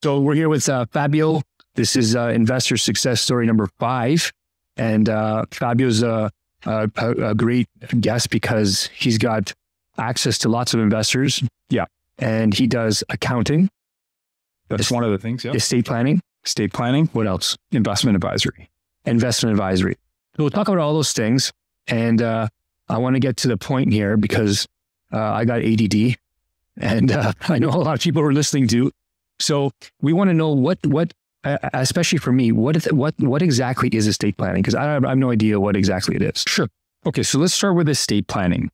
So we're here with Fabio. This is investor success story number 5. And Fabio's a great guest because he's got access to lots of investors. Yeah. And he does accounting. That's one of the things. Yeah. Estate planning. Estate planning. What else? Investment advisory. Investment advisory. So we'll talk about all those things. And I want to get to the point here because I got ADD and I know a lot of people are listening to. So we want to know what, especially for me, what exactly is estate planning? Because I have no idea what exactly it is. Sure. Okay. So let's start with estate planning.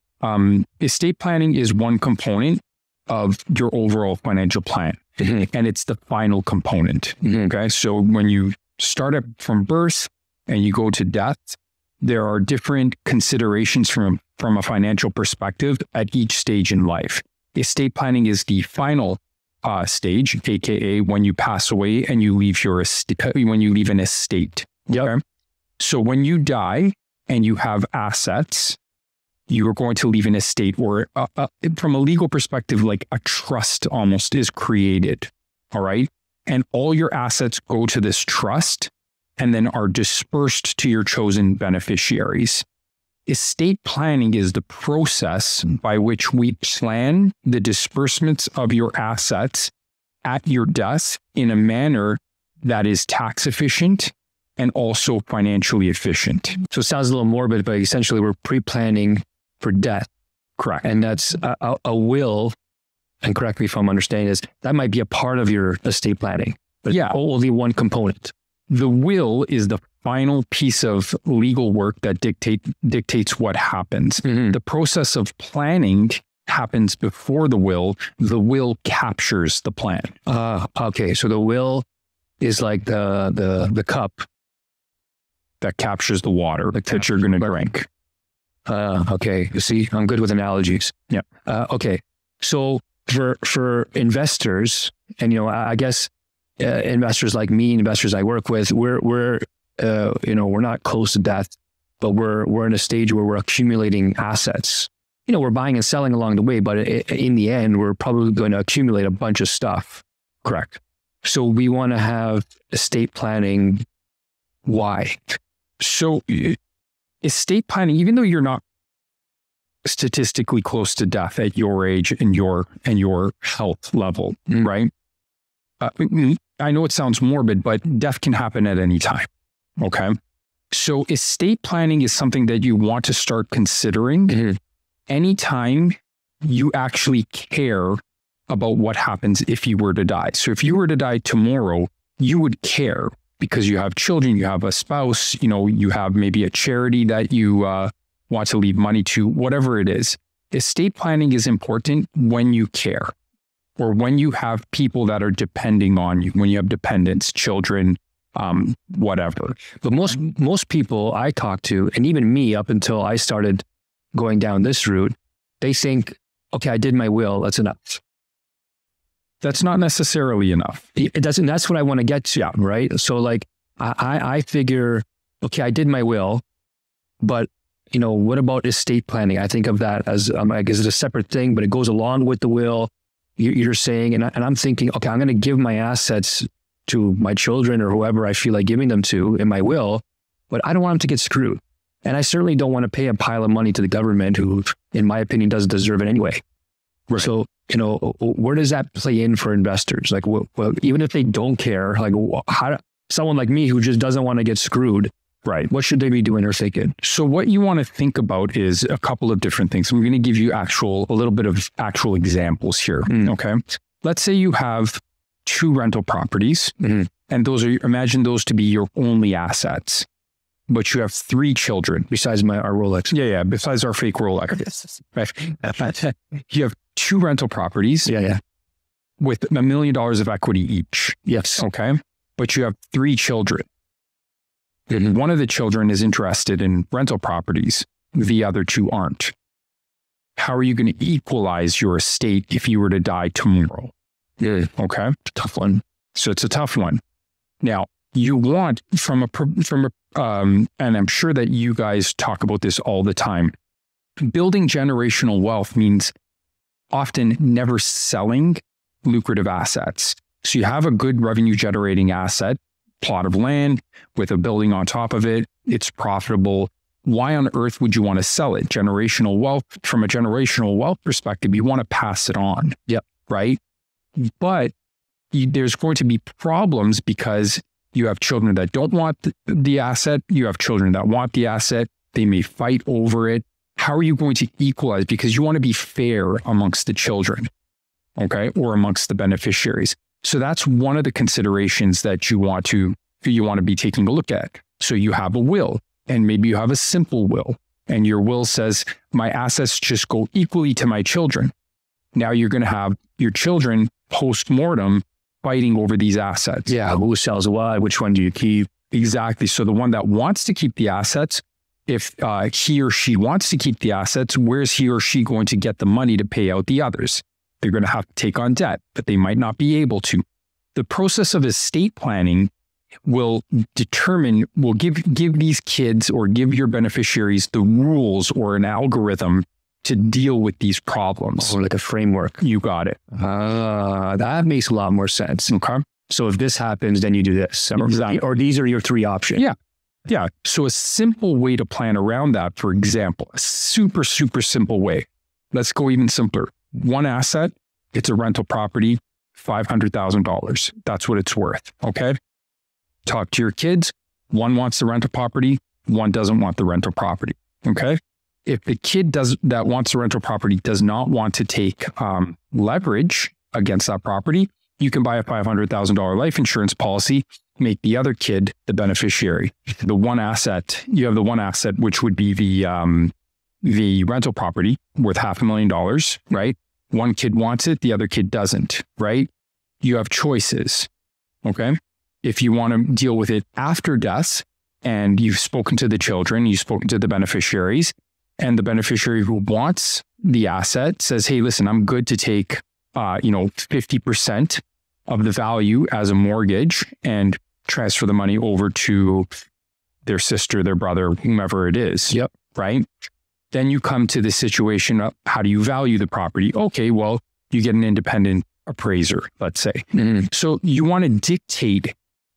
Estate planning is one component of your overall financial plan, and it's the final component. Okay. So when you start up from birth and you go to death, there are different considerations from a financial perspective at each stage in life. Estate planning is the final stage, aka when you pass away and you leave when you leave an estate. Yep. Okay? So when you die and you have assets, you are going to leave an estate, or from a legal perspective, like a trust almost is created. All right. And all your assets go to this trust and then are dispersed to your chosen beneficiaries. Estate planning is the process by which we plan the disbursements of your assets at your death in a manner that is tax efficient and also financially efficient. So it sounds a little morbid, but essentially we're pre-planning for death. Correct. And that's a will, and correct me if I'm understanding this, that might be a part of your estate planning, but yeah, only one component. The will is the final piece of legal work that dictates what happens. The process of planning happens before the will. The will captures the plan. Okay. So the will is like the cup that captures the water that you're going to drink. Okay. You see, I'm good with analogies. Yeah. Okay. So for investors, and I guess investors like me, investors I work with, we're not close to death, but we're in a stage where we're accumulating assets. We're buying and selling along the way, but in the end, we're probably going to accumulate a bunch of stuff. Correct. So we want to have estate planning. Why? So estate planning, even though you're not statistically close to death at your age and your health level, right? I know it sounds morbid, but death can happen at any time. Okay. So estate planning is something that you want to start considering anytime you actually care about what happens if you were to die. So if you were to die tomorrow, you would care because you have children, you have a spouse, you have maybe a charity that you want to leave money to, whatever it is. Estate planning is important when you care, or when you have people that are depending on you, when you have dependents, children, whatever. But most people I talk to, and even me up until I started going down this route, they think, okay, I did my will, that's enough. That's not necessarily enough. It doesn't. That's what I want to get to, right? So like, I figure, okay, I did my will, but what about estate planning? I think of that as, I guess it's a separate thing, but it goes along with the will. You're saying, and I'm thinking, okay, I'm going to give my assets to my children or whoever I feel like giving them to in my will, but I don't want them to get screwed. And I certainly don't want to pay a pile of money to the government who, in my opinion, doesn't deserve it anyway. Right. So, where does that play in for investors? Like, well, even if they don't care, like someone like me who just doesn't want to get screwed, right? What should they be doing or thinking? So what you want to think about is a couple of different things. I'm going to give you a little bit of actual examples here. Okay. Let's say you have 2 rental properties, and imagine those to be your only assets, but you have 3 children. Besides our Rolex. Yeah. Besides our fake Rolex. Right. You have 2 rental properties. Yeah. With $1 million of equity each. Yes. Okay. But you have 3 children. One of the children is interested in rental properties. The other 2 aren't. How are you going to equalize your estate if you were to die tomorrow? Yeah. Okay. Tough one. So it's a tough one. Now, you want and I'm sure that you guys talk about this all the time. Building generational wealth means often never selling lucrative assets. So you have a good revenue generating asset, plot of land with a building on top of it. It's profitable. Why on earth would you want to sell it? Generational wealth, from a generational wealth perspective, you want to pass it on. Yep. Right. But there's going to be problems because you have children that don't want the asset. You have children that want the asset. They may fight over it. How are you going to equalize? Because you want to be fair amongst the children, okay, or amongst the beneficiaries. So that's one of the considerations that you want to be taking a look at. So you have a will, and maybe you have a simple will, and your will says, my assets just go equally to my children. Now you're going to have your children post-mortem fighting over these assets. Yeah, who sells what? Which one do you keep? Exactly. So the one that wants to keep the assets, if he or she wants to keep the assets, where's he or she going to get the money to pay out the others? They're going to have to take on debt, but they might not be able to. The process of estate planning will give these kids or give your beneficiaries the rules or an algorithm to deal with these problems. Or like a framework. You got it. That makes a lot more sense. Okay. So if this happens, then you do this. Exactly. Or these are your three options. Yeah. Yeah. So a simple way to plan around that, for example, a super, super simple way. Let's go even simpler. One asset, it's a rental property, $500,000. That's what it's worth. Okay. Talk to your kids. One wants the rental property. One doesn't want the rental property. Okay. If the kid that wants the rental property does not want to take leverage against that property, you can buy a $500,000 life insurance policy, make the other kid the beneficiary. The one asset, you have the one asset, which would be the rental property worth $500,000, right? One kid wants it, the other kid doesn't, right? You have choices, okay? If you want to deal with it after death and you've spoken to the children, you've spoken to the beneficiaries, and the beneficiary who wants the asset says, hey, listen, I'm good to take, 50% of the value as a mortgage and transfer the money over to their sister, their brother, whomever it is. Yep. Right. Then you come to the situation of how do you value the property? Okay, well, you get an independent appraiser, let's say. Mm-hmm. So you want to dictate,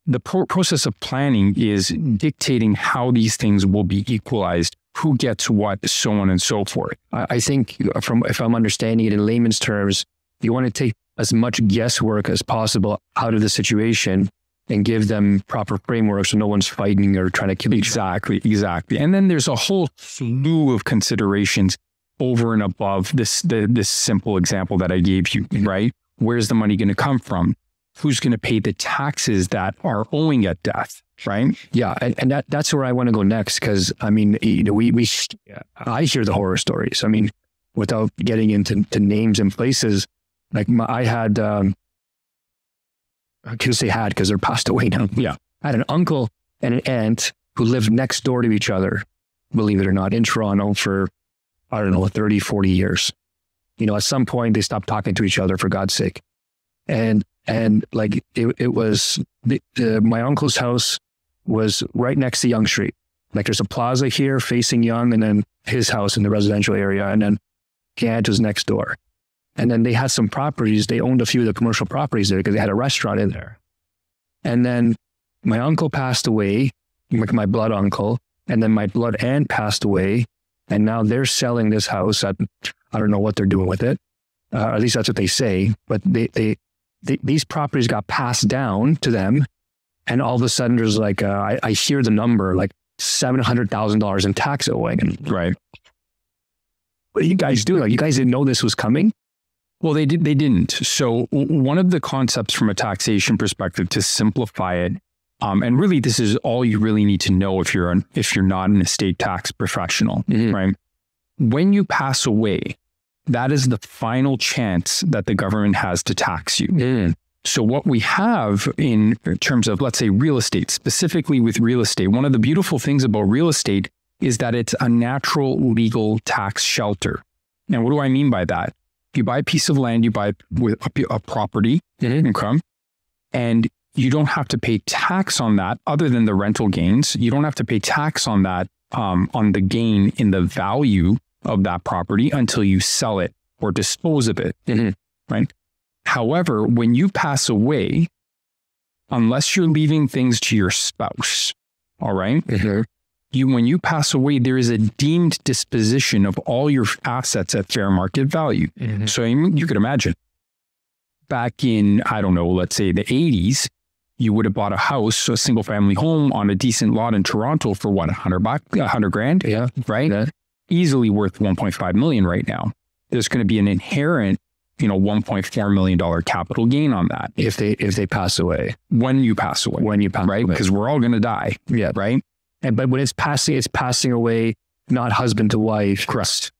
the process of planning is dictating how these things will be equalized, who gets what, so on and so forth. I think if I'm understanding it in layman's terms, you want to take as much guesswork as possible out of the situation and give them proper framework so no one's fighting or trying to kill each other. Exactly. And then there's a whole slew of considerations over and above this simple example that I gave you, right? Where's the money going to come from? Who's going to pay the taxes that are owing at death, right? Yeah, and that's where I want to go next, because I mean, I hear the horror stories. I mean, without getting into names and places, like I had, I can say had because they're passed away now. Yeah, I had an uncle and an aunt who lived next door to each other, believe it or not, in Toronto for, 30, 40 years. At some point they stopped talking to each other, for God's sake. And like it was my uncle's house was right next to Yonge Street. Like there's a plaza here facing Yonge, and then his house in the residential area, and then Gant was next door. And then they had some properties. They owned a few of the commercial properties there because they had a restaurant in there. And then my uncle passed away, like my blood uncle, and then my blood aunt passed away. And now they're selling this house at, I don't know what they're doing with it. At least that's what they say. But these properties got passed down to them. And all of a sudden there's like, I hear the number, like $700,000 in tax owing. And, right. What are you guys doing? Like, you guys didn't know this was coming? Well, they didn't. So one of the concepts from a taxation perspective, to simplify it, and really this is all you really need to know if you're not an estate tax professional, Mm-hmm. right? When you pass away, that is the final chance that the government has to tax you. Mm. So what we have in terms of, let's say, real estate, specifically with real estate, one of the beautiful things about real estate is that it's a natural legal tax shelter. Now, what do I mean by that? You buy a piece of land, you buy with a property, okay, and you don't have to pay tax on that other than the rental gains. You don't have to pay tax on that, on the gain in the value of that property until you sell it or dispose of it, right? However, when you pass away, unless you're leaving things to your spouse, all right? When you pass away, there is a deemed disposition of all your assets at fair market value. So you could imagine back in, I don't know, let's say the 80s, you would have bought a house, a single family home on a decent lot in Toronto for what, $100 grand? Yeah. Right? Yeah. Easily worth 1.5 million right now. There's going to be an inherent, $1.4 million capital gain on that. If they pass away. When you pass away. Right? Because we're all going to die. Yeah. Right? But when it's passing away, not husband to wife. Correct.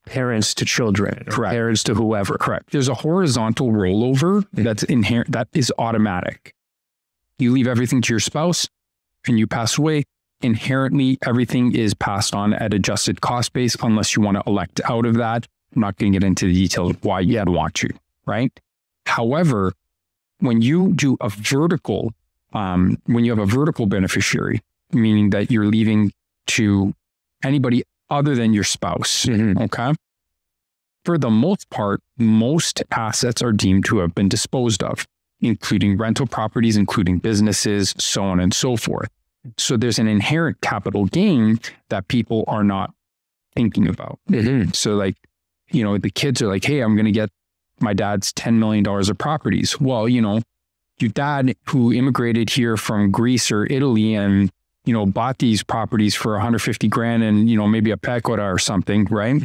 Parents to children. Correct. Parents to whoever. Correct. There's a horizontal rollover that's inherent, that is automatic. You leave everything to your spouse and you pass away. Inherently, everything is passed on at adjusted cost base unless you want to elect out of that. I'm not going to get into the details of why you'd want to, right? However, when you do a vertical, when you have a vertical beneficiary, meaning that you're leaving to anybody other than your spouse, okay? For the most part, most assets are deemed to have been disposed of, including rental properties, including businesses, so on and so forth. So there's an inherent capital gain that people are not thinking about. So like, the kids are like, hey, I'm going to get my dad's $10 million of properties. Well, your dad who immigrated here from Greece or Italy and, bought these properties for 150 grand and, maybe a pecora or something, right?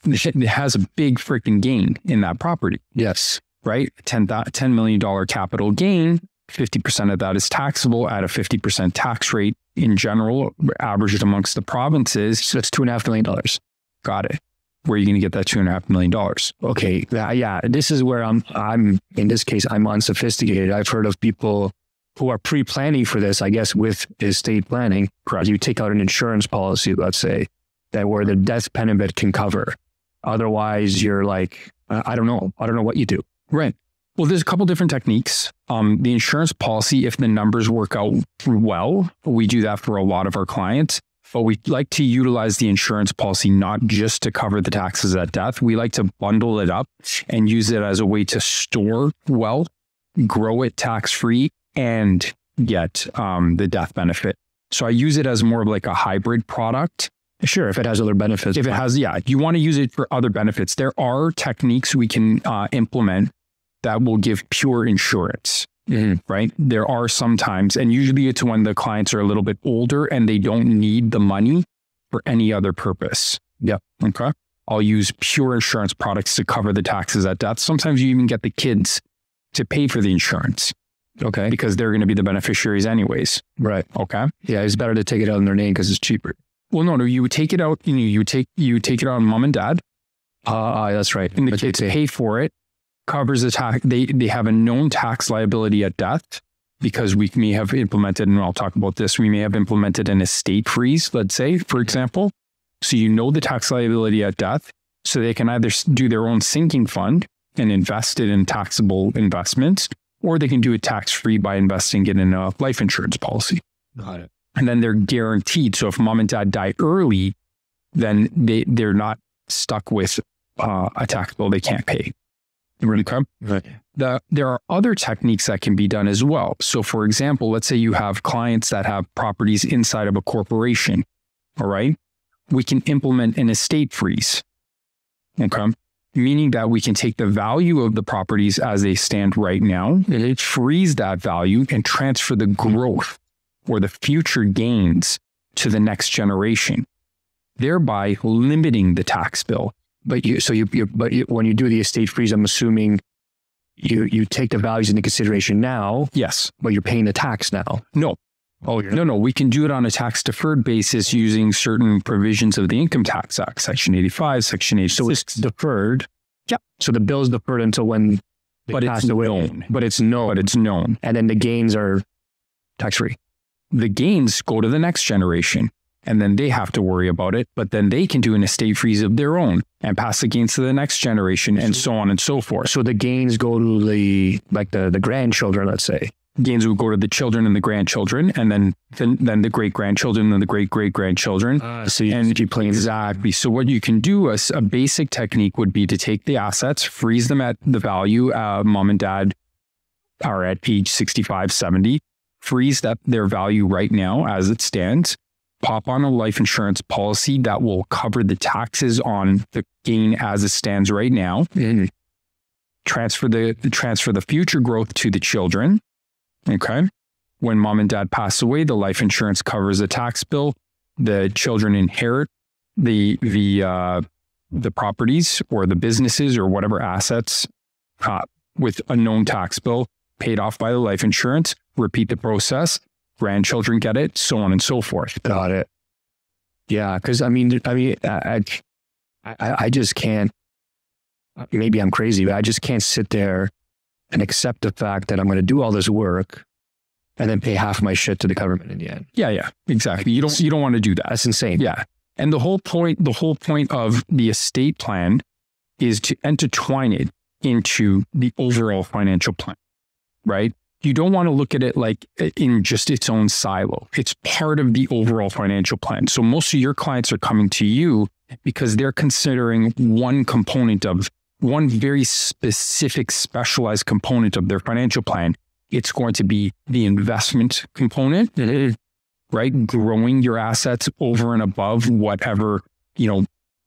It has a big freaking gain in that property. Yes. Right? $10 million capital gain, 50% of that is taxable at a 50% tax rate in general, averaged amongst the provinces. So that's $2.5 million. Got it. Where are you going to get that $2.5 million? Okay. Yeah. This is where I'm, in this case, I'm unsophisticated. I've heard of people who are pre-planning for this, I guess, with estate planning. Correct. You take out an insurance policy, let's say, that where the death benefit can cover. Otherwise, you're like, I don't know what you do. Right. Well, there's a couple different techniques. The insurance policy, if the numbers work out well, we do that for a lot of our clients, but we like to utilize the insurance policy not just to cover the taxes at death. We like to bundle it up and use it as a way to store wealth, grow it tax-free, and get the death benefit. So I use it as more of like a hybrid product. Sure, if it has other benefits. If it has, you want to use it for other benefits. There are techniques we can implement that will give pure insurance, right? There are sometimes, and usually it's when the clients are a little bit older and they don't need the money for any other purpose. Yep. Okay. I'll use pure insurance products to cover the taxes at death. Sometimes you even get the kids to pay for the insurance. Okay. Because they're going to be the beneficiaries anyways. Right. Okay. Yeah, it's better to take it out in their name because it's cheaper. Well, no, you would take it out. You take it out on mom and dad. That's right. And the kids pay for it. Covers the tax. They have a known tax liability at death because we may have implemented, and I'll talk about this. We may have implemented an estate freeze, let's say, for example. So the tax liability at death. So they can either do their own sinking fund and invest it in taxable investments, or they can do it tax-free by investing it in a life insurance policy. Got it. And then they're guaranteed. So if mom and dad die early, then they're not stuck with a tax bill they can't pay. Okay? Right. There are other techniques that can be done as well. So for example, let's say you have clients that have properties inside of a corporation. All right. We can implement an estate freeze. Okay. Meaning that we can take the value of the properties as they stand right now, freeze that value and transfer the growth or the future gains to the next generation, thereby limiting the tax bill. But when you do the estate freeze, I'm assuming you take the values into consideration now. Yes. But you're paying the tax now. No. Oh, no. We can do it on a tax deferred basis using certain provisions of the Income Tax Act, Section 85, Section 86. So it's deferred. Yeah. So the bill's deferred until when but it's known. But it's known. And then the gains are tax-free. The gains go to the next generation, and then they have to worry about it. But then they can do an estate freeze of their own and pass the gains to the next generation, and so on and so forth. So the gains go to the grandchildren, let's say. gains would go to the children and the grandchildren, and then the great-grandchildren and the great-great-grandchildren. So you keep playing. Exactly. So what you can do, a basic technique would be to take the assets, freeze them at the value mom and dad are at age 65, 70, freeze their value right now as it stands, pop on a life insurance policy that will cover the taxes on the gain as it stands right now, transfer the future growth to the children. Okay. When mom and dad pass away, the life insurance covers the tax bill. The children inherit the properties or the businesses or whatever assets with a known tax bill paid off by the life insurance. Repeat the process. Grandchildren get it, so on and so forth. Got it. Yeah, because I just can't. Maybe I'm crazy, but I just can't sit there and accept the fact that I'm going to do all this work and then pay half my shit to the government in the end. Yeah, exactly. You don't want to do that. That's insane. Yeah, and the whole point of the estate plan is to intertwine it into the overall financial plan, right? You don't want to look at it like in just its own silo. It's part of the overall financial plan. So most of your clients are coming to you because they're considering one very specific specialized component of their financial plan. It's going to be the investment component, right? Growing your assets over and above whatever,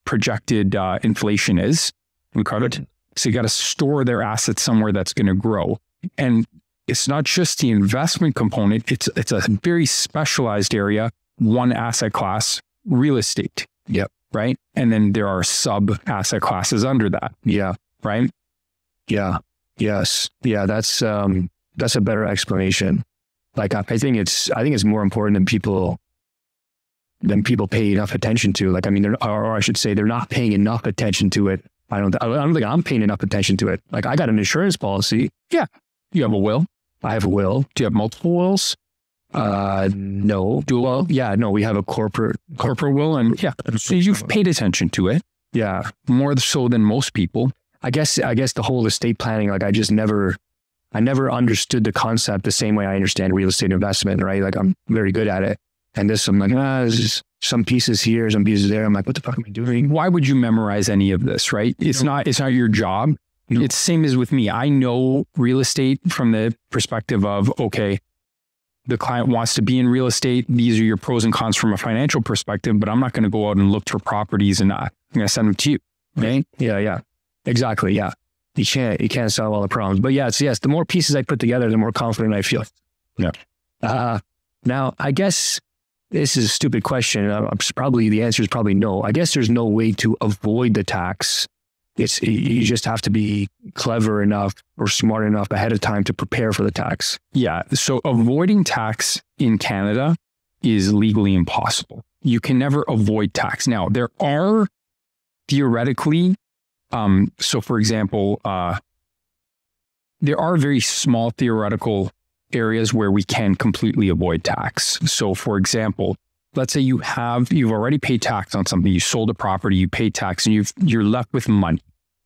projected inflation is. So you got to store their assets somewhere that's going to grow. And it's not just the investment component. It's a very specialized area, one asset class, real estate. Yep. Right. And then there are sub asset classes under that. Yeah. Right. Yeah. Yes. Yeah. That's a better explanation. Like, I think it's more important than people pay enough attention to. Like, I mean, or I should say they're not paying enough attention to it. I don't think I'm paying enough attention to it. Like, I got an insurance policy. Yeah. You have a will? I have a will. Do you have multiple wills? No. Dual? Yeah, no, we have a corporate will. And yeah, so you've paid attention to it. Yeah. More so than most people. I guess the whole estate planning, like I never understood the concept the same way I understand real estate investment, right? Like I'm very good at it. And I'm like, there's just some pieces here, some pieces there. I'm like, what the fuck am I doing? Why would you memorize any of this, right? It's not your job. No. It's the same as with me. I know real estate from the perspective of, okay, the client wants to be in real estate. These are your pros and cons from a financial perspective, but I'm not going to go out and look for properties and I'm going to send them to you. Right? Yeah. Exactly. Yeah. You can't solve all the problems, but yes, the more pieces I put together, the more confident I feel. Yeah. Now I guess this is a stupid question. The answer is probably no. I guess there's no way to avoid the tax. You just have to be clever enough or smart enough ahead of time to prepare for the tax. Yeah. So avoiding tax in Canada is legally impossible. You can never avoid tax. Now, there are theoretically, so for example, there are very small theoretical areas where we can completely avoid tax. So for example, let's say you've already paid tax on something, you sold a property, you paid tax, and you're left with money.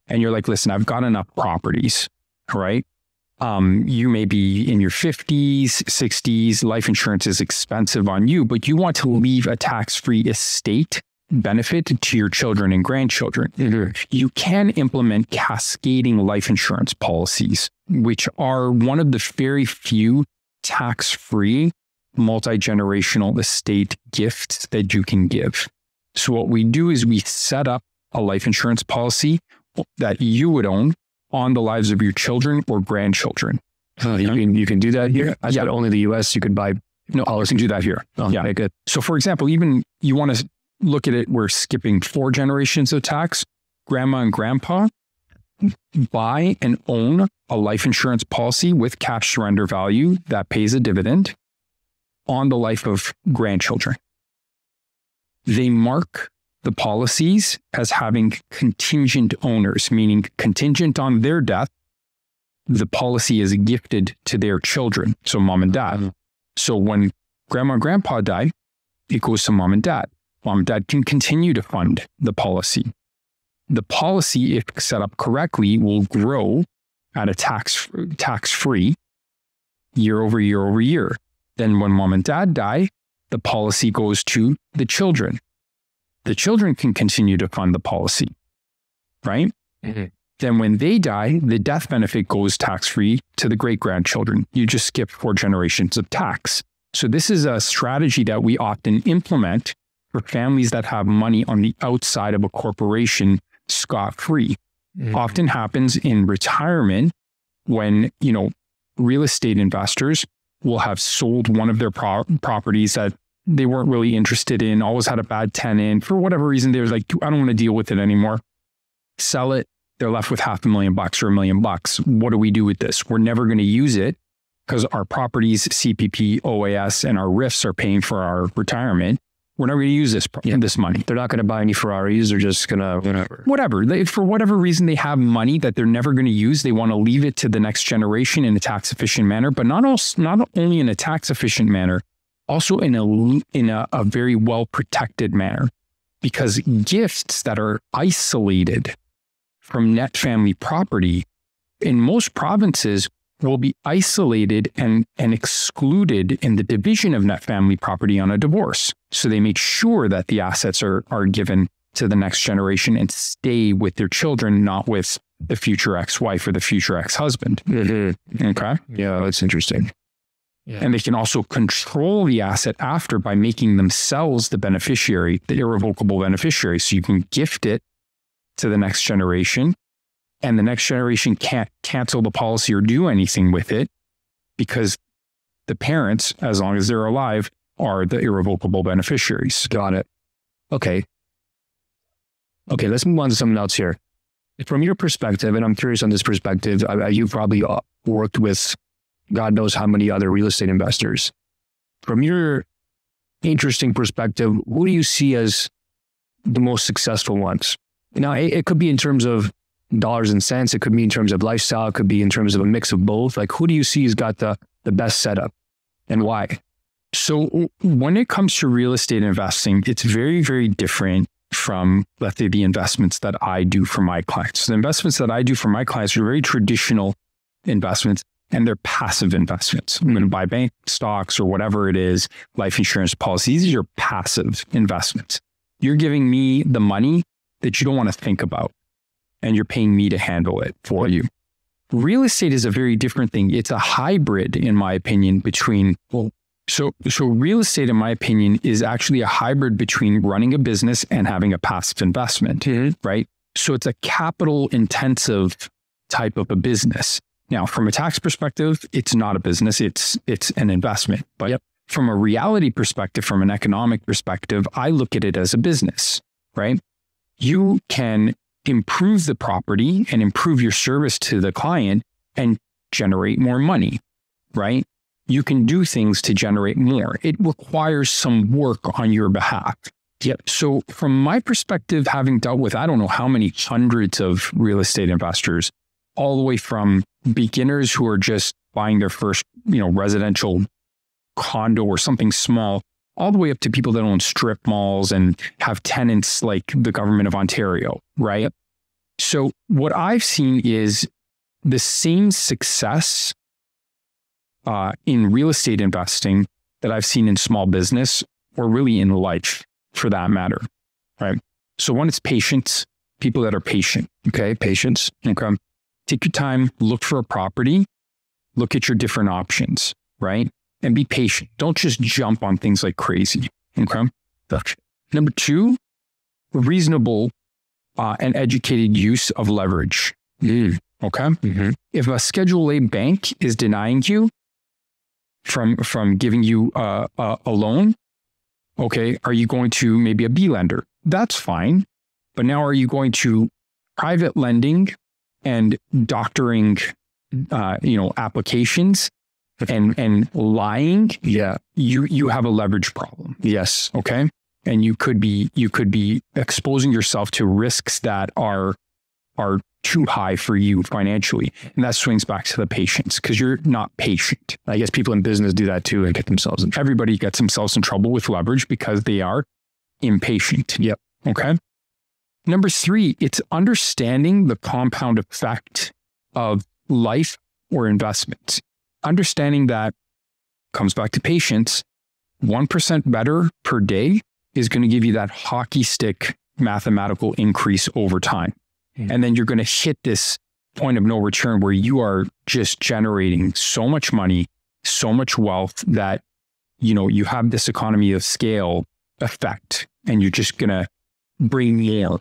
And you're like, listen, I've got enough properties, right? You may be in your 50s, 60s, life insurance is expensive on you, but you want to leave a tax-free estate benefit to your children and grandchildren. Mm-hmm. You can implement cascading life insurance policies, which are one of the very few tax-free multi-generational estate gifts that you can give. So what we do is we set up a life insurance policy that you would own on the lives of your children or grandchildren. You can do that here? I thought only the US you could buy. No, you can do that here. Oh, yeah. Okay, good. So for example, even you want to look at it, we're skipping 4 generations of tax. Grandma and grandpa buy and own a life insurance policy with cash surrender value that pays a dividend on the life of grandchildren. They mark the policies as having contingent owners, meaning contingent on their death, the policy is gifted to their children, so mom and dad. Mm-hmm. So when grandma and grandpa die, it goes to mom and dad. Mom and dad can continue to fund the policy. The policy, if set up correctly, will grow at a tax-free year over year over year. Then when mom and dad die, the policy goes to the children. The children can continue to fund the policy, right? Mm-hmm. Then when they die, the death benefit goes tax-free to the great-grandchildren. You just skip 4 generations of tax. So this is a strategy that we often implement for families that have money on the outside of a corporation scot-free. Mm-hmm. Often happens in retirement when, real estate investors will have sold one of their properties that they weren't really interested in, always had a bad tenant. For whatever reason, they were like, I don't want to deal with it anymore. Sell it. They're left with $500,000 or $1 million. What do we do with this? We're never going to use it because our properties, CPP, OAS, and our RIFs are paying for our retirement. We're never going to use this money. They're not going to buy any Ferraris. They're just going to whatever. For whatever reason, they have money that they're never going to use. They want to leave it to the next generation in a tax efficient manner, but not only in a tax efficient manner, also in a very well protected manner, because gifts that are isolated from net family property in most provinces will be isolated and excluded in the division of net family property on a divorce. So they make sure that the assets are given to the next generation and stay with their children, not with the future ex-wife or the future ex-husband. Mm-hmm. Okay? Yeah, that's interesting. Yeah. And they can also control the asset after by making themselves the beneficiary, the irrevocable beneficiary. So you can gift it to the next generation, and the next generation can't cancel the policy or do anything with it because the parents, as long as they're alive, are the irrevocable beneficiaries. Got it. Okay, let's move on to something else here. From your perspective, and I'm curious on this perspective, you probably worked with God knows how many other real estate investors. From your interesting perspective, who do you see as the most successful ones? Now, it could be in terms of dollars and cents. It could be in terms of lifestyle. It could be in terms of a mix of both. Like, who do you see has got the best setup and why? So when it comes to real estate investing, it's very, very different from, let's say, the investments that I do for my clients. The investments that I do for my clients are very traditional investments, and they're passive investments. I'm going to buy bank stocks or whatever it is, life insurance policies. These are passive investments. You're giving me the money that you don't want to think about, and you're paying me to handle it for you. Real estate is a very different thing. It's a hybrid, in my opinion, between, so real estate, in my opinion, is actually a hybrid between running a business and having a passive investment, right? So it's a capital intensive type of a business. Now, from a tax perspective, it's not a business, it's an investment. But from a reality perspective, from an economic perspective, I look at it as a business, right? You can improve the property and improve your service to the client and generate more money, right? You can do things to generate more. It requires some work on your behalf. So from my perspective, having dealt with, I don't know how many hundreds of real estate investors, all the way from beginners who are just buying their first, residential condo or something small, all the way up to people that own strip malls and have tenants like the government of Ontario, right? So what I've seen is the same success in real estate investing that I've seen in small business, or really in life for that matter, right? So one, it's patience, people that are patient, okay? Patience, okay? Take your time, look for a property, look at your different options, right? And be patient. Don't just jump on things like crazy, okay? Number two, reasonable and educated use of leverage, okay? Mm-hmm. If a Schedule A bank is denying you from giving you a loan, okay, are you going to maybe a B lender? That's fine. But now are you going to private lending and doctoring, applications and lying? Yeah. You have a leverage problem. Yes. Okay. And you could be exposing yourself to risks that are too high for you financially. And that swings back to the patience, because you're not patient. I guess people in business do that too and get themselves in trouble. Everybody gets themselves in trouble with leverage because they are impatient. Yep. Okay. Number three, it's understanding the compound effect of life or investments. understanding that comes back to patience. 1% better per day is going to give you that hockey stick mathematical increase over time. And then you're going to hit this point of no return where you are just generating so much money, so much wealth that, you have this economy of scale effect, and you're just going to bring more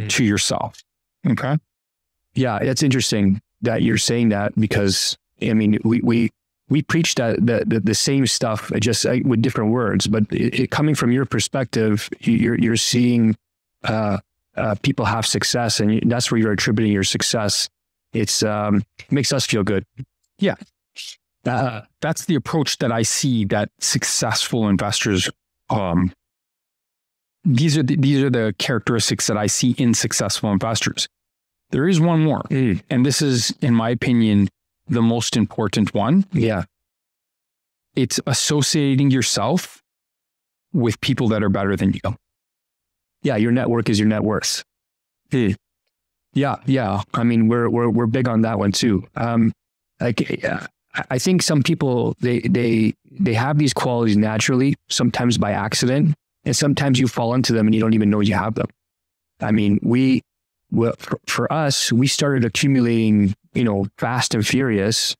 to yourself. Okay. Yeah. It's interesting that you're saying that, because I mean, we preach that the same stuff, just with different words, but coming from your perspective, you're seeing, people have success, and that's where you're attributing your success. It makes us feel good. Yeah. That's the approach that I see that successful investors, these are the characteristics that I see in successful investors. There is one more, and this is, in my opinion, the most important one. Yeah. It's associating yourself with people that are better than you. Yeah. Your network is your net worth. Yeah. I mean, we're big on that one too. I think some people, they have these qualities naturally, sometimes by accident, and sometimes you fall into them and you don't even know you have them. I mean, for us, we started accumulating, fast and furious.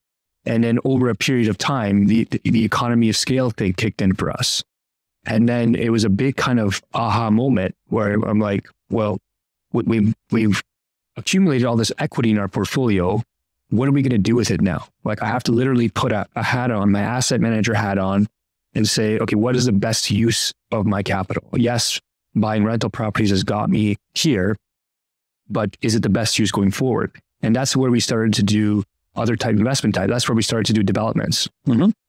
And then over a period of time, the economy of scale thing kicked in for us. And then it was a big kind of aha moment where I'm like, well, we've accumulated all this equity in our portfolio. What are we going to do with it now? Like, I have to literally put a hat on, my asset manager hat on, and say, okay, what is the best use of my capital? Yes, buying rental properties has got me here, but is it the best use going forward? And that's where we started to do other type of investment type. That's where we started to do developments,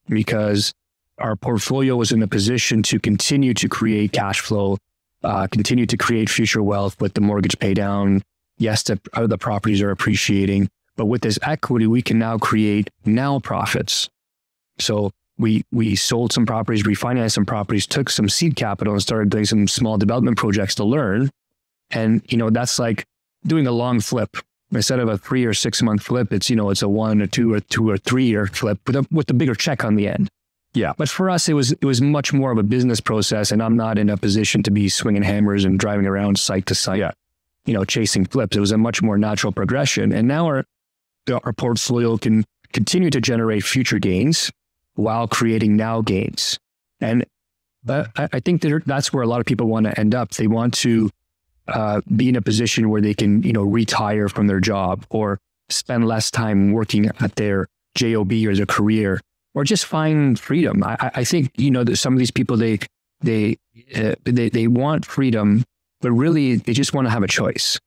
because our portfolio was in a position to continue to create cash flow, continue to create future wealth with the mortgage pay down. Yes, the properties are appreciating, but with this equity, we can now create profits. So we sold some properties, refinanced some properties, took some seed capital and started doing some small development projects to learn. And, that's like doing a long flip. Instead of a 3 or 6 month flip, it's a 1 or 2 or 3 year flip with a bigger check on the end. Yeah. But for us, it was much more of a business process, and I'm not in a position to be swinging hammers and driving around site to site, chasing flips. It was a much more natural progression. And now our portfolio can continue to generate future gains while creating now gains. And I think that's where a lot of people want to end up. They want to be in a position where they can, retire from their job, or spend less time working at their job or their career, or just find freedom. I think, that some of these people, they want freedom, but really they just want to have a choice.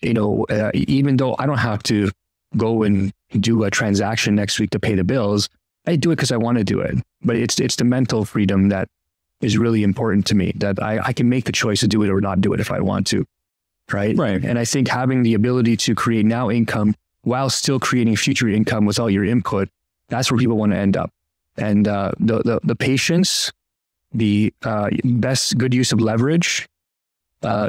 Even though I don't have to go and do a transaction next week to pay the bills, I do it because I want to do it. But it's the mental freedom that is really important to me, that I can make the choice to do it or not do it if I want to. Right. And I think having the ability to create now income while still creating future income with all your input, that's where people want to end up. And the patience, the good use of leverage,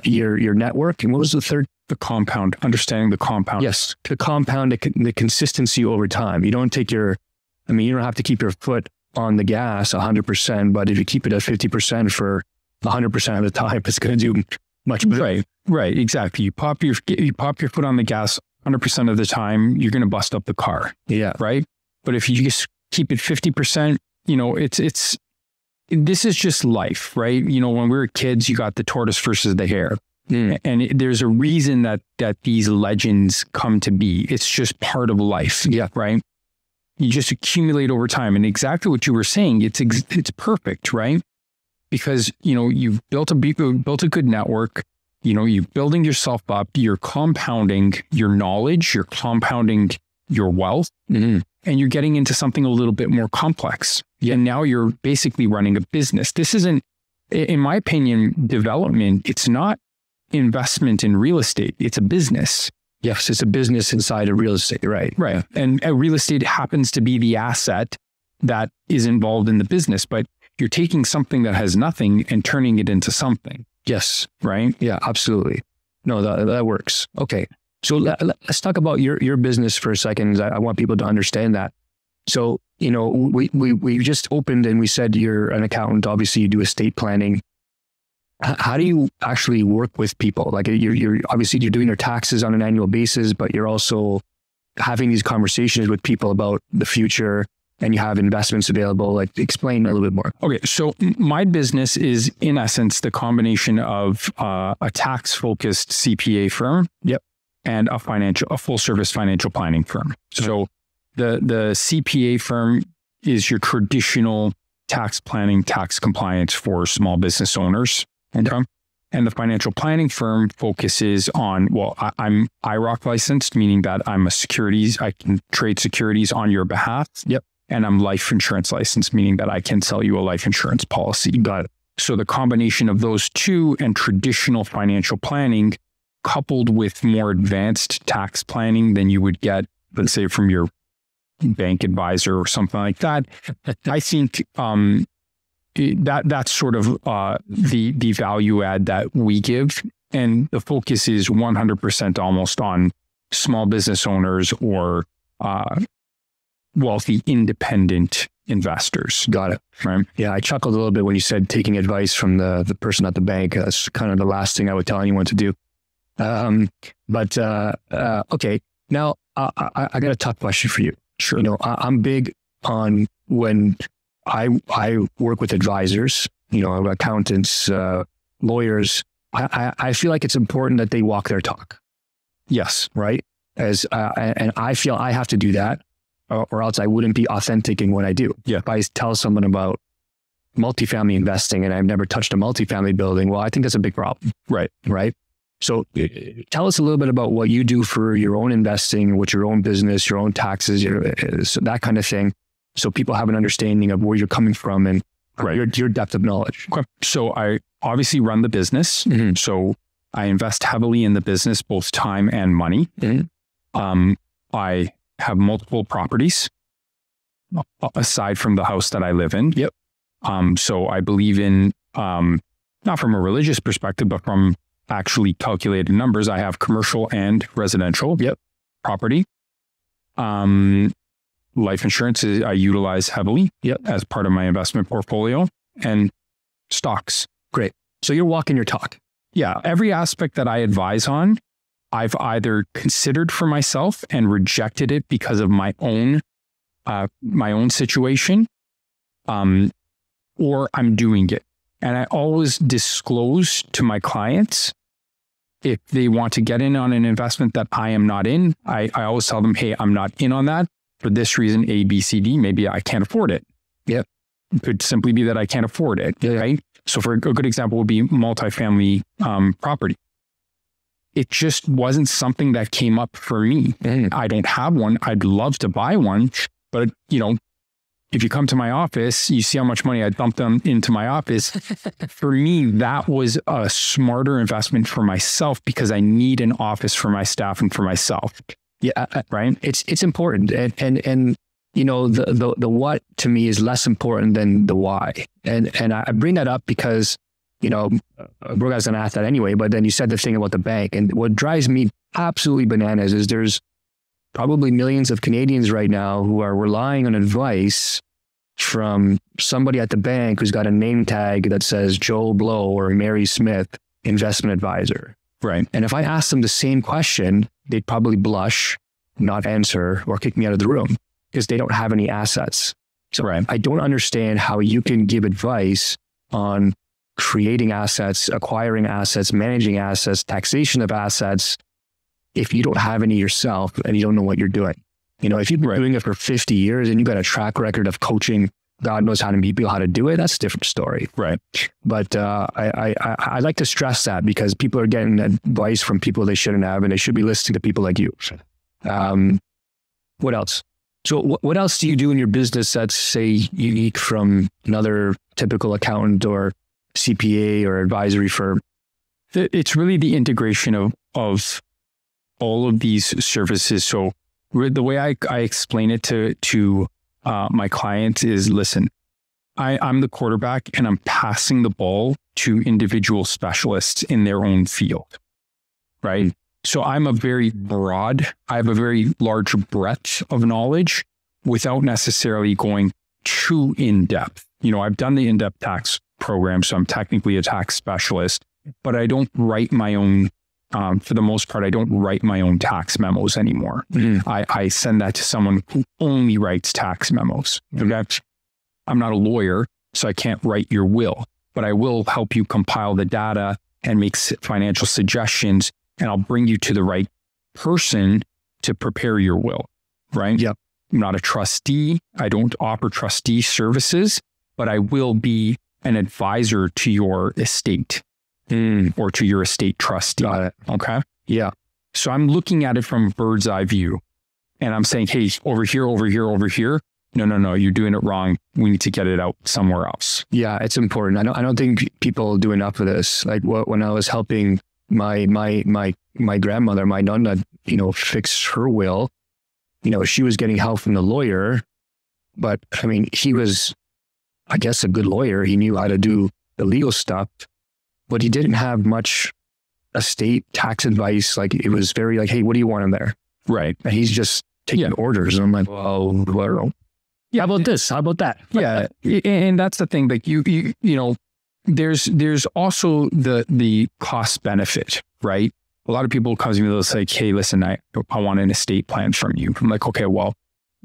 your network. And what was the third? The compound, understanding the compound. Yes. The compound, the consistency over time. You don't have to keep your foot on the gas 100%, but if you keep it at 50% for 100% of the time, it's going to do much better. Right. Exactly. You pop your foot on the gas 100% of the time, you're going to bust up the car. Yeah. Right. But if you just keep it 50%, this is just life, right? When we were kids, you got the tortoise versus the hare. And there's a reason that these legends come to be. It's just part of life. Yeah. Right. You just accumulate over time. And exactly what you were saying, it's perfect, right? Because, you've built a good network, you're building yourself up, you're compounding your knowledge, you're compounding your wealth, and you're getting into something a little bit more complex. Yeah. And now you're basically running a business. This isn't, in my opinion, development. It's not investment in real estate. It's a business. Yes, it's a business inside of real estate, right? Right. And real estate happens to be the asset that is involved in the business, but you're taking something that has nothing and turning it into something. Yes. Right? Yeah, absolutely. No, that works. Okay. So let's talk about your business for a second. I want people to understand that. So, we just opened and we said you're an accountant. Obviously, you do estate planning. How do you actually work with people? Like you're obviously you're doing their taxes on an annual basis, but you're also having these conversations with people about the future, and you have investments available. Like, explain a little bit more. Okay. So my business is in essence the combination of a tax-focused CPA firm. Yep. And a full service financial planning firm. So the CPA firm is your traditional tax planning, tax compliance for small business owners. And the financial planning firm focuses on, I'm IIROC licensed, meaning that I'm I can trade securities on your behalf. Yep. And I'm life insurance licensed, meaning that I can sell you a life insurance policy. Got it. So the combination of those two and traditional financial planning, coupled with more advanced tax planning than you would get, let's say, from your bank advisor or something like that, I think that's sort of the value add that we give. And the focus is 100% almost on small business owners or wealthy independent investors. Got it. Right. Yeah, I chuckled a little bit when you said taking advice from the person at the bank. That's kind of the last thing I would tell anyone to do. Okay. Now I got a tough question for you. Sure. I'm big on when I work with advisors, accountants, lawyers. I feel like it's important that they walk their talk. Yes. Right. And I feel I have to do that, or else I wouldn't be authentic in what I do. Yeah. If I tell someone about multifamily investing and I've never touched a multifamily building, well, I think that's a big problem. Right. Right. So tell us a little bit about what you do for your own investing, with your own business, your own taxes, that kind of thing. So people have an understanding of where you're coming from and your depth of knowledge. Okay. So I obviously run the business. Mm-hmm. So I invest heavily in the business, both time and money. Mm-hmm. I have multiple properties aside from the house that I live in. Yep. So I believe in, not from a religious perspective, but from actually calculated numbers, I have commercial and residential property. Life insurance I utilize heavily as part of my investment portfolio, and stocks. Great. So you're walking your talk. Yeah. Every aspect that I advise on, I've either considered for myself and rejected it because of my own situation, or I'm doing it. And I always disclose to my clients if they want to get in on an investment that I am not in. I always tell them, hey, I'm not in on that for this reason, A, B, C, D. Maybe I can't afford it. Yep. It could simply be that I can't afford it. Yeah. Right. So for a good example would be multifamily property. It just wasn't something that came up for me. I don't have one. I'd love to buy one, but if you come to my office, you see how much money I dumped them into my office. For me, that was a smarter investment for myself because I need an office for my staff and for myself. Yeah, right. It's important, and the what to me is less important than the why. And I bring that up because Burgaz gonna ask that anyway. But then you said the thing about the bank, and what drives me absolutely bananas is there's probably millions of Canadians right now who are relying on advice from somebody at the bank who's got a name tag that says Joe Blow or Mary Smith, investment advisor. Right. And if I asked them the same question, they'd probably blush, not answer, or kick me out of the room because they don't have any assets. So I don't understand how you can give advice on creating assets, acquiring assets, managing assets, taxation of assets, if you don't have any yourself and you don't know what you're doing. If you've been doing it for 50 years and you've got a track record of coaching, God knows how to meet people how to do it, that's a different story. Right. But I like to stress that because people are getting advice from people they shouldn't have, and they should be listening to people like you. What else? So what else do you do in your business that's, say, unique from another typical accountant or CPA or advisory firm? It's really the integration of all of these services. So the way I explain it to my clients is, listen, I'm the quarterback and I'm passing the ball to individual specialists in their own field, right? So I have a very large breadth of knowledge without necessarily going too in depth. You know, I've done the in-depth tax program, so I'm technically a tax specialist, but I don't write my own, for the most part, I don't write my own tax memos anymore. I send that to someone who only writes tax memos. Okay? I'm not a lawyer, so I can't write your will, but I will help you compile the data and make financial suggestions, and I'll bring you to the right person to prepare your will, right? Yep. I'm not a trustee. I don't offer trustee services, but I will be an advisor to your estate or to your estate trustee. Got it. Okay. Yeah. So I'm looking at it from a bird's eye view, and I'm saying, hey, over here, over here, over here. No, you're doing it wrong. We need to get it out somewhere else. Yeah, it's important. I don't think people do enough of this. Like when I was helping my grandmother, my nonna, fix her will, she was getting help from the lawyer, but I mean, he was, I guess, a good lawyer. He knew how to do the legal stuff, but he didn't have much estate tax advice. Like it was very like, hey, what do you want in there? Right. And he's just taking orders. And I'm like, well, how about this? How about that? Yeah. And that's the thing. Like there's also the cost benefit, right? A lot of people come to me, they'll say, hey, listen, I want an estate plan from you. I'm like, okay, well,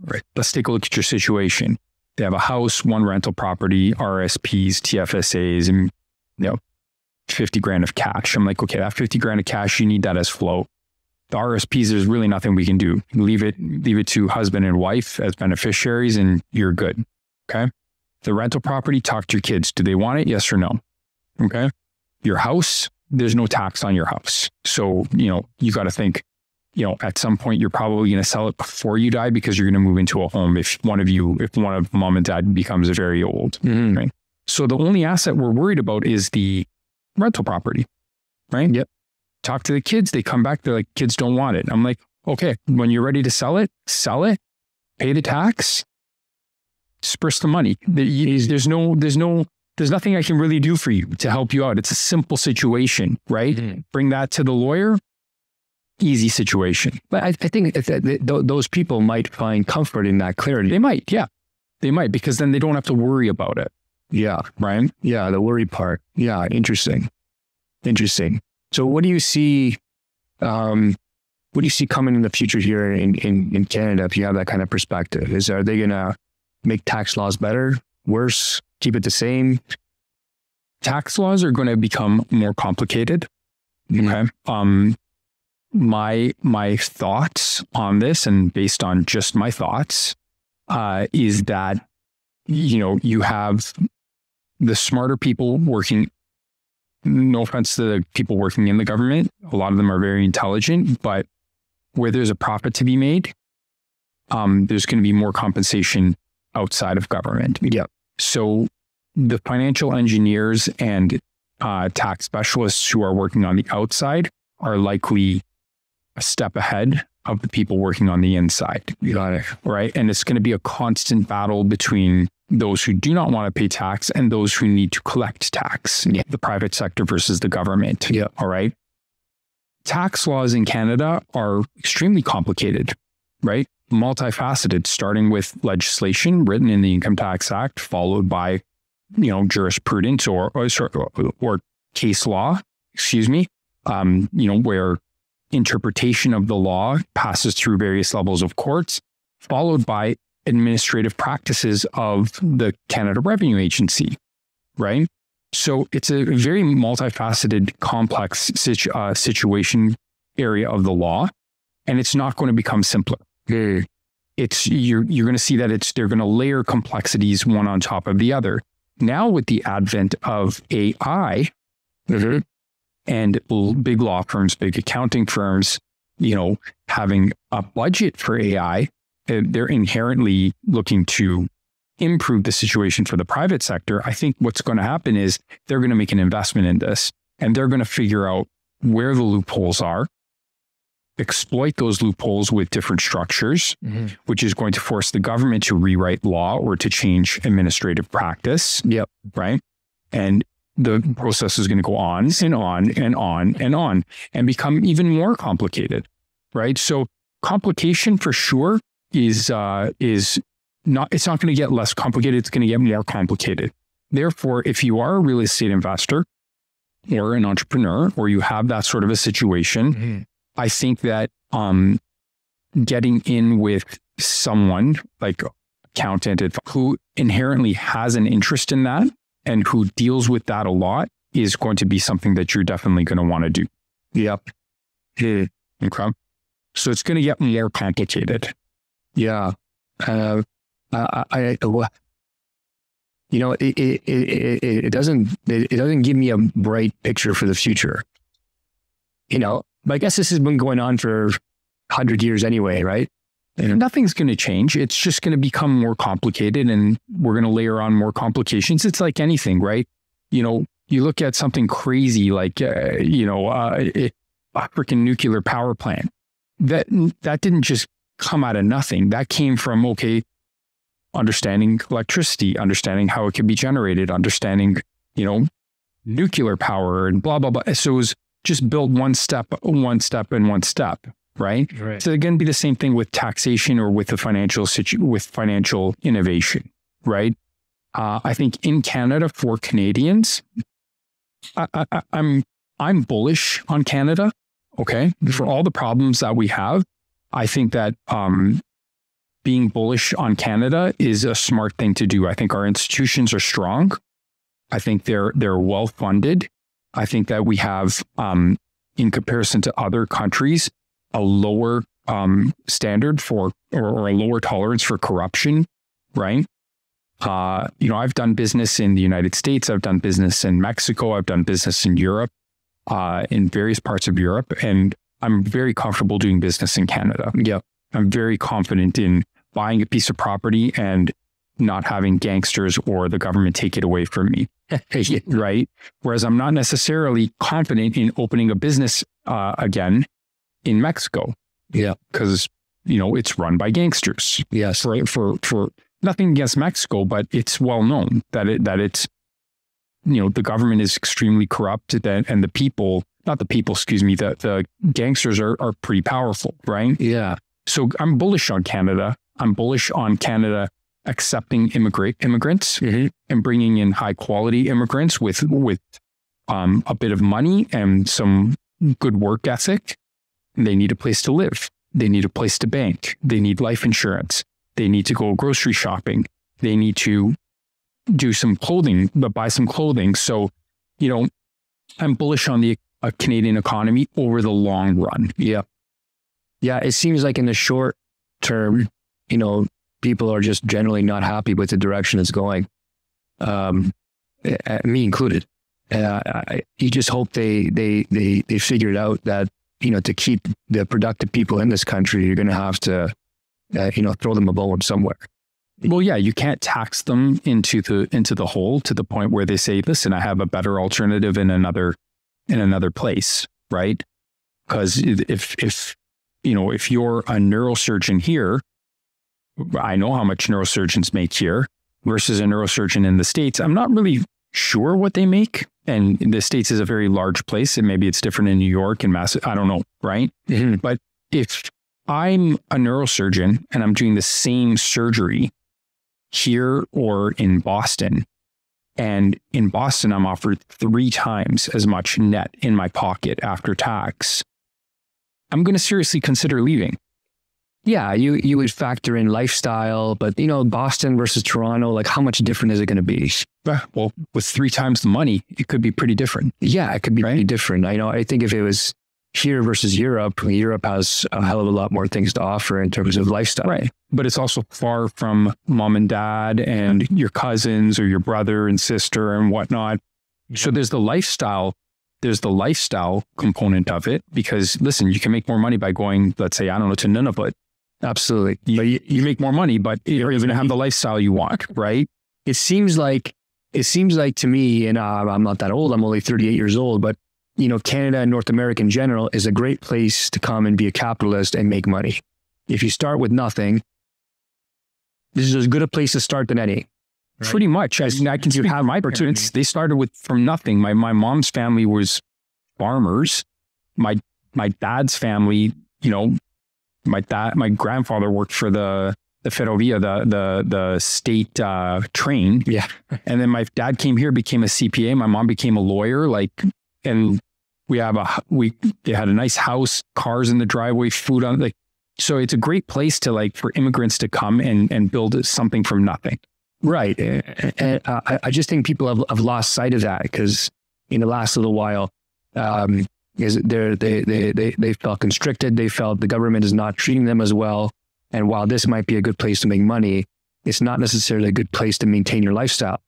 right, let's take a look at your situation. They have a house, one rental property, RSPs, TFSAs, and 50 grand of cash. I'm like, okay, that 50 grand of cash, you need that as flow. The RSPs, there's really nothing we can do. Leave it to husband and wife as beneficiaries and you're good. Okay. The rental property, talk to your kids. Do they want it? Yes or no? Okay. Your house, there's no tax on your house. So, you got to think, at some point you're probably going to sell it before you die because you're going to move into a home if one of mom and dad becomes very old. Right. So the only asset we're worried about is the rental property. Right. Yep. Talk to the kids. They come back. They're like, kids don't want it. I'm like, okay, when you're ready to sell it, pay the tax, disperse the money. There's nothing I can really do for you to help you out. It's a simple situation, right? Bring that to the lawyer. Easy situation. But I think those people might find comfort in that clarity. They might. Yeah. They might, because then they don't have to worry about it. Yeah. Right. Yeah. The worry part. Yeah. Interesting. So what do you see? What do you see coming in the future here in Canada? If you have that kind of perspective, are they going to make tax laws better, worse, keep it the same? Tax laws are going to become more complicated. Okay. My thoughts on this, and based on just my thoughts, is that you have the smarter people working. No offense to the people working in the government. A lot of them are very intelligent, but where there's a profit to be made, there's going to be more compensation outside of government. Yeah. So the financial engineers and tax specialists who are working on the outside are likely a step ahead of the people working on the inside. You got it. Right. And it's going to be a constant battle between those who do not want to pay tax and those who need to collect tax, the private sector versus the government. Yeah. All right. Tax laws in Canada are extremely complicated, right? Multifaceted, starting with legislation written in the Income Tax Act, followed by, jurisprudence or case law, where interpretation of the law passes through various levels of courts, followed by administrative practices of the Canada Revenue Agency, right? So it's a very multifaceted, complex situation area of the law, and it's not going to become simpler. It's you're going to see that they're going to layer complexities one on top of the other. Now, with the advent of AI, and big law firms, big accounting firms, having a budget for AI, they're inherently looking to improve the situation for the private sector. I think what's going to happen is they're going to make an investment in this, and they're going to figure out where the loopholes are, exploit those loopholes with different structures, which is going to force the government to rewrite law or to change administrative practice. Yep. Right. And the process is going to go on and on and on and on and become even more complicated. Right. So complication for sure is it's not going to get less complicated. It's going to get more complicated. Therefore, if you are a real estate investor or an entrepreneur, or you have that sort of a situation, I think that getting in with someone like accountant who inherently has an interest in that and who deals with that a lot is going to be something that you're definitely going to want to do. Yep. Okay. So it's going to get more complicated. Yeah. It doesn't give me a bright picture for the future. But I guess this has been going on for 100 years anyway, right? And nothing's going to change. It's just going to become more complicated, and we're going to layer on more complications. It's like anything, right? You look at something crazy like, a freaking nuclear power plant. That didn't just come out of nothing. That came from, understanding electricity, understanding how it can be generated, understanding, nuclear power and blah, blah, blah. So it was just built one step, right? So it's going to be the same thing with taxation or with the financial innovation, right? I think in Canada for Canadians, I'm bullish on Canada. Okay. For all the problems that we have, I think that, being bullish on Canada is a smart thing to do. I think our institutions are strong. I think they're well funded. I think that we have, in comparison to other countries, a lower standard for or a lower tolerance for corruption, right? I've done business in the United States. I've done business in Mexico. I've done business in Europe, in various parts of Europe, and I'm very comfortable doing business in Canada. Yeah, I'm very confident in buying a piece of property and not having gangsters or the government take it away from me, right? Whereas I'm not necessarily confident in opening a business again in Mexico. Yeah, because it's run by gangsters. Yes, right. For nothing against Mexico, but it's well known that it's the government is extremely corrupt, and the people, not the people, excuse me, the gangsters are pretty powerful, right? Yeah. So I'm bullish on Canada. I'm bullish on Canada accepting immigrants and bringing in high quality immigrants with a bit of money and some good work ethic. They need a place to live. They need a place to bank. They need life insurance. They need to go grocery shopping. They need to do some clothing, buy some clothing. So, I'm bullish on the Canadian economy over the long run. Yeah. Yeah. It seems like in the short term, people are just generally not happy with the direction it's going. Me included. You just hope they figured out that, to keep the productive people in this country, you're going to have to, throw them a bone somewhere. Well, yeah, you can't tax them into the hole to the point where they say, listen, I have a better alternative in another place, right? Because if you're a neurosurgeon here, I know how much neurosurgeons make here versus a neurosurgeon in the States. I'm not really sure what they make. And the States is a very large place, and maybe it's different in New York and Mass. I don't know, right? Mm-hmm. But if I'm a neurosurgeon and I'm doing the same surgery here or in Boston, and in Boston I'm offered 3 times as much net in my pocket after tax, I'm going to seriously consider leaving. Yeah, you would factor in lifestyle, but Boston versus Toronto, like how much different is it going to be? Well, with 3 times the money, it could be pretty different. Yeah, it could be pretty different. I think if it was here versus Europe has a hell of a lot more things to offer in terms of lifestyle. Right. But it's also far from mom and dad and your cousins or your brother and sister and whatnot. Yeah. So there's the lifestyle component of it, because listen, you can make more money by going, let's say, I don't know, to Nunavut. Absolutely. You make more money, but you're going to have the lifestyle you want, right? It seems like to me, and I'm not that old, I'm only 38 years old, but Canada and North America in general is a great place to come and be a capitalist and make money. If you start with nothing, this is as good a place to start than any. Right? Pretty much. I can speak for my parents. They started from nothing. My mom's family was farmers. My dad's family, my grandfather worked for the Ferrovia, the state train. Yeah. And then my dad came here, became a CPA. My mom became a lawyer. And they had a nice house, cars in the driveway, food on so it's a great place to for immigrants to come and build something from nothing. Right. And I just think people have lost sight of that because in the last little while, they felt constricted. They felt the government is not treating them as well. And while this might be a good place to make money, it's not necessarily a good place to maintain your lifestyle.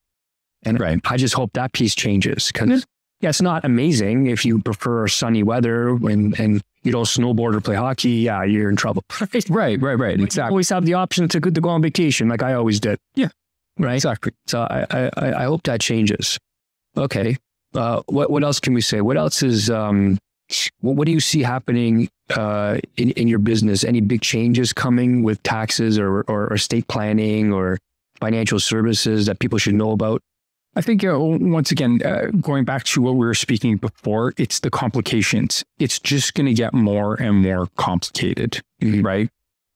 And right. I just hope that piece changes because it's not amazing if you prefer sunny weather and you don't snowboard or play hockey. Yeah, you're in trouble. Right. Exactly. You always have the option to go on vacation like I always did. Yeah, right. Exactly. So I hope that changes. Okay. What else can we say? What else is, what do you see happening in your business? Any big changes coming with taxes or estate planning or financial services that people should know about? I think, once again, going back to what we were speaking before, it's the complications. It's just going to get more and more complicated, right?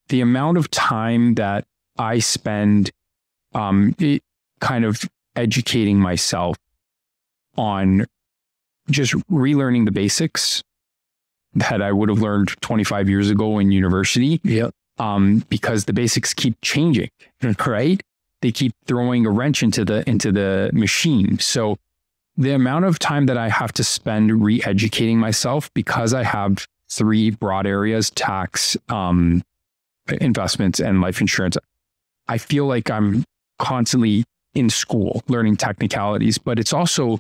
The amount of time that I spend kind of educating myself on just relearning the basics that I would have learned 25 years ago in university. Yeah. Because the basics keep changing, right? They keep throwing a wrench into the machine. So the amount of time that I have to spend re-educating myself because I have 3 broad areas, tax, investments, and life insurance, I feel like I'm constantly in school learning technicalities, but it's also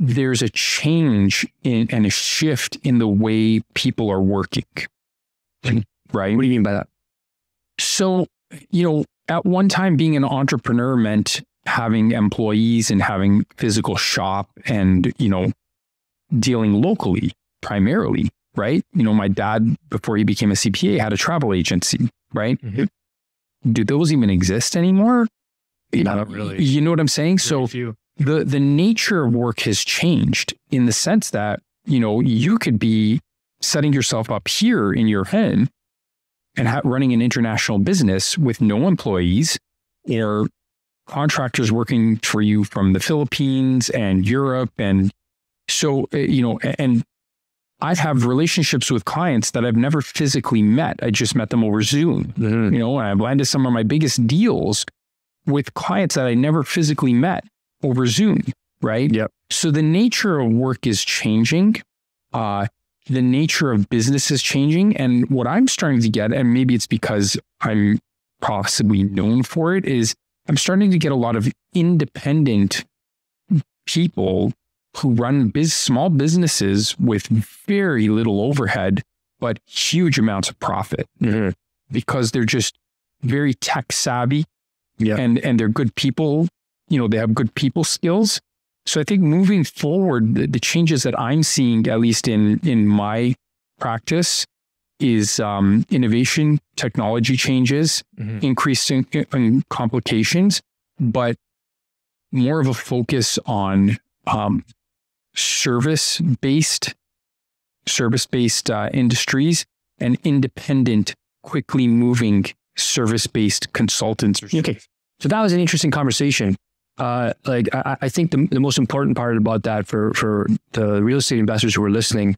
there's a change and a shift in the way people are working, right? What do you mean by that? So, at one time being an entrepreneur meant having employees and having physical shop and, dealing locally primarily, right? My dad, before he became a CPA, had a travel agency, right? Mm-hmm. Do those even exist anymore? Not really. You know what I'm saying? Very So few. the nature of work has changed in the sense that, you could be setting yourself up here in your head and running an international business with no employees or contractors working for you from the Philippines and Europe. And so, and I have relationships with clients that I've never physically met. I just met them over Zoom, and I've landed some of my biggest deals with clients that I never physically met over Zoom, right? Yep. So the nature of work is changing. The nature of business is changing. And what I'm starting to get, and maybe it's because I'm possibly known for it, is I'm starting to get a lot of independent people who run small businesses with very little overhead, but huge amounts of profit because they're just very tech savvy and they're good people. They have good people skills. So I think moving forward, the changes that I'm seeing, at least in my practice, is innovation, technology changes, increasing complications, but more of a focus on service-based industries and independent, quickly moving service-based consultants. Okay. So that was an interesting conversation. I think the most important part about that for the real estate investors who are listening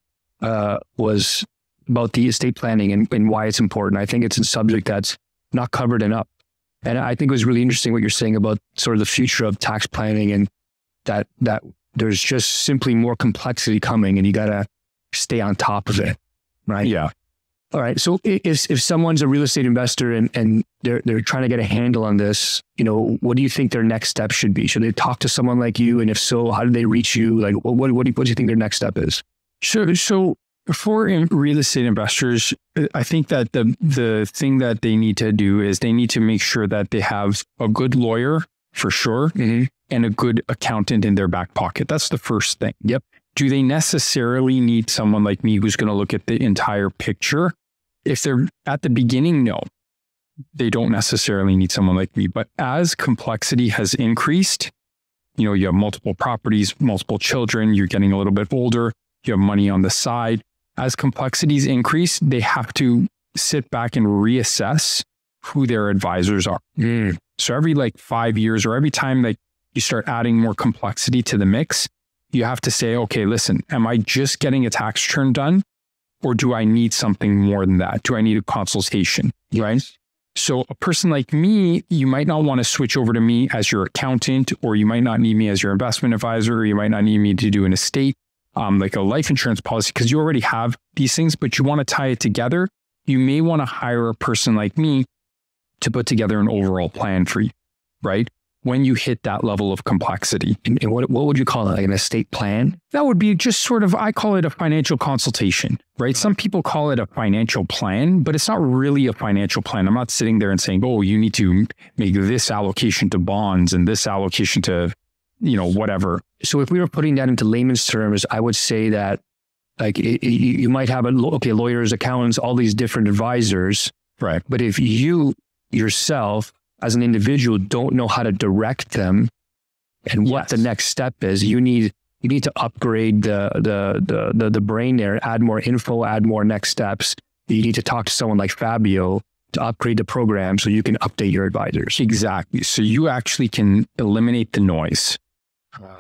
was about the estate planning and why it's important. I think it's a subject that's not covered enough. And I think it was really interesting what you're saying about sort of the future of tax planning and that there's just simply more complexity coming and you got to stay on top of it. Right. Yeah. All right. So if someone's a real estate investor and they're trying to get a handle on this, what do you think their next step should be? Should they talk to someone like you? And if so, how do they reach you? Like, what do you think their next step is? Sure. So for real estate investors, I think that the thing that they need to do is they need to make sure that they have a good lawyer for sure and a good accountant in their back pocket. That's the first thing. Yep. Do they necessarily need someone like me who's going to look at the entire picture? If they're at the beginning, no, they don't necessarily need someone like me. But as complexity has increased, you have multiple properties, multiple children, you're getting a little bit older, you have money on the side. As complexities increase, they have to sit back and reassess who their advisors are. So every like 5 years or every time like you start adding more complexity to the mix, you have to say, okay, listen, am I just getting a tax return done? Or do I need something more than that? Do I need a consultation, right? So a person like me, you might not want to switch over to me as your accountant, or you might not need me as your investment advisor, or you might not need me to do an estate, like a life insurance policy, because you already have these things, but you want to tie it together. You may want to hire a person like me to put together an overall plan for you, right? When you hit that level of complexity. And what would you call it? Like an estate plan? That would be just sort of, I call it a financial consultation, right? Some people call it a financial plan, but it's not really a financial plan. I'm not sitting there and saying, oh, you need to make this allocation to bonds and this allocation to, whatever. So if we were putting that into layman's terms, I would say that like you might have lawyers, accountants, all these different advisors. Right. But if you yourself as an individual don't know how to direct them and what the next step is, you need to upgrade the brain there, add more info, add more next steps. You need to talk to someone like Fabio to upgrade the program so you can update your advisors. Exactly. So you actually can eliminate the noise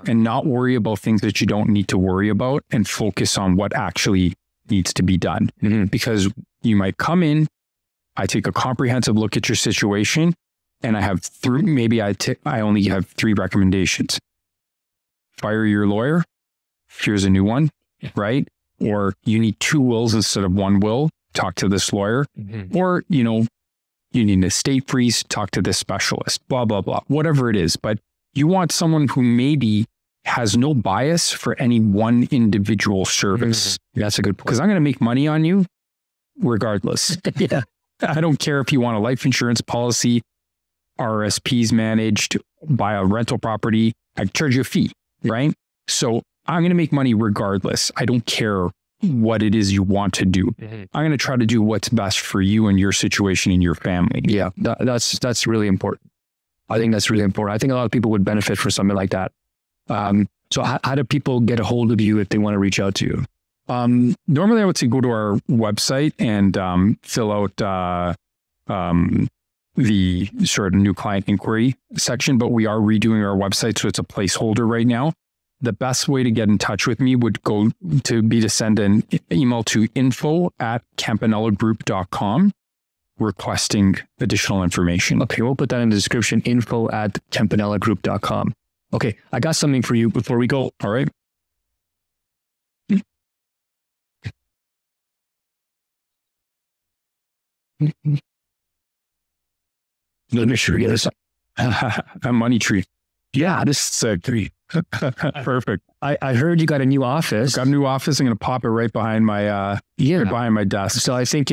and not worry about things that you don't need to worry about and focus on what actually needs to be done. Because you might come in, I take a comprehensive look at your situation, and I have I only have 3 recommendations. Fire your lawyer. Here's a new one, right? Or you need 2 wills instead of 1 will. Talk to this lawyer. Or, you need an estate freeze. Talk to this specialist, blah, blah, blah, whatever it is. But you want someone who maybe has no bias for any one individual service. That's a good point. Because I'm going to make money on you regardless. Yeah. I don't care if you want a life insurance policy, RSPs managed, buy a rental property, I charge you a fee, right? So I'm going to make money regardless. I don't care what it is you want to do. I'm going to try to do what's best for you and your situation and your family. Yeah, that's really important. I think that's really important. I think a lot of people would benefit from something like that. So how do people get a hold of you if they want to reach out to you? Normally I would say go to our website and fill out the sort of new client inquiry section, but we are redoing our website, so it's a placeholder right now. The best way to get in touch with me would to send an email to info@campanellagroup.com requesting additional information. Okay, we'll put that in the description, info@campanellagroup.com. Okay, I got something for you before we go. All right. Let me show you this. A money tree. Yeah, this is a tree. Perfect. I heard you got a new office. Got a new office. I'm going to pop it right behind my behind my desk. So I think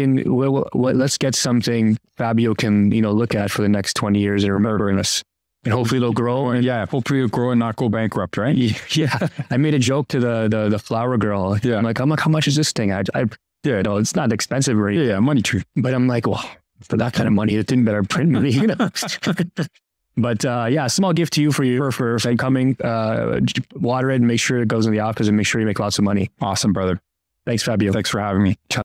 let's get something Fabio can look at for the next 20 years and remembering us. And hopefully it'll grow. Hopefully it'll grow and not go bankrupt, right? Yeah. I made a joke to the flower girl. Yeah. I'm like, how much is this thing? It's not expensive, right? Yeah, money tree. But I'm like, well, for that kind of money, it didn't better print me, But small gift to you for coming. Water it and make sure it goes in the office and make sure you make lots of money. Awesome, brother. Thanks, Fabio. Thanks for having me.